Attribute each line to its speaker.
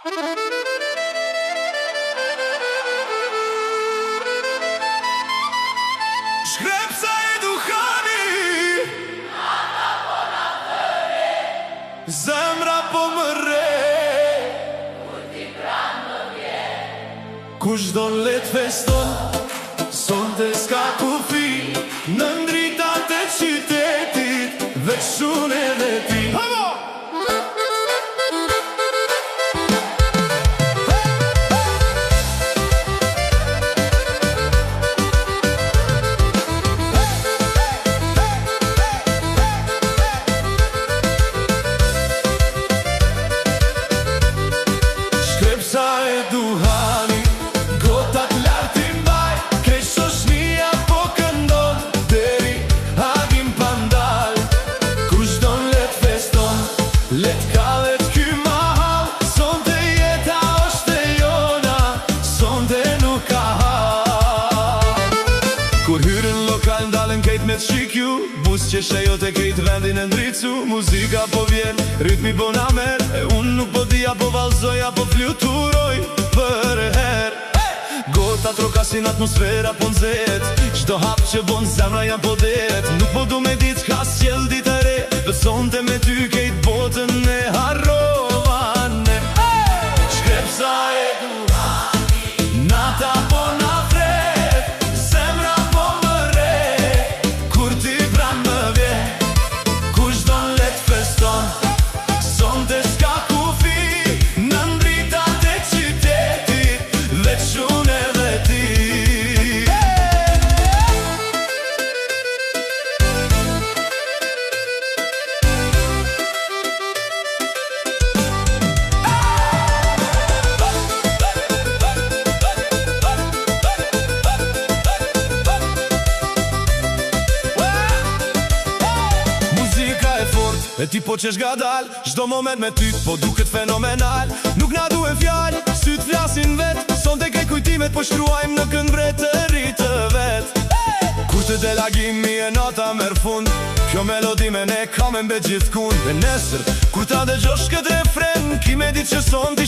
Speaker 1: Shkrepsa e duhani, nata po na thëri, zemra po më re, kur ti pranë më vjen. Kush don let feston, sonte s'ka kufi, në ndritat e qytetit, veç unë edhe ti. Shkrepsa e duhani, gotat lartë i mbaj, krejt shoshnia po këndon, deri hagim pandal. Kush don let feston, let kallet ky mahal, sonte jeta është e jona, sonte nuk ka hal. Kur hyrën lokal ndalen kejt me t'shikju, bus që shejo te kejt vendin e ndricu. Muzika po vjen, ritmi po na mer, e unë nuk po dhja po valzoja po fluturoj për her. Gota trokasin atmosfera po nxet, çdo hap që bon zemra jam po det. Nuk po du me dit ka s'jell dit e re, besonte me ty kejt botën e harrova ne. Shkrepsa e duhani, nata po na thret, zemra po më re, kur ti pranë më vjen. Kush don let feston, sonte s'ka kufi, në ndritat e qytetit, veç unë edhe ti. Muzika e fort, e ti po qesh ga dal, çdo moment me ty po duket fenomenal. Nuk na duhen fjall, syt flasin vet, sonte ke kujtimet po shkruajmë në kënd vretëri të vet. Kur të del agimi e nata merr fund, kjo melodi me ne ka me mbet gjithkund. E nesër, kur ta dëgjosh këtë refren, ki me dit që sonti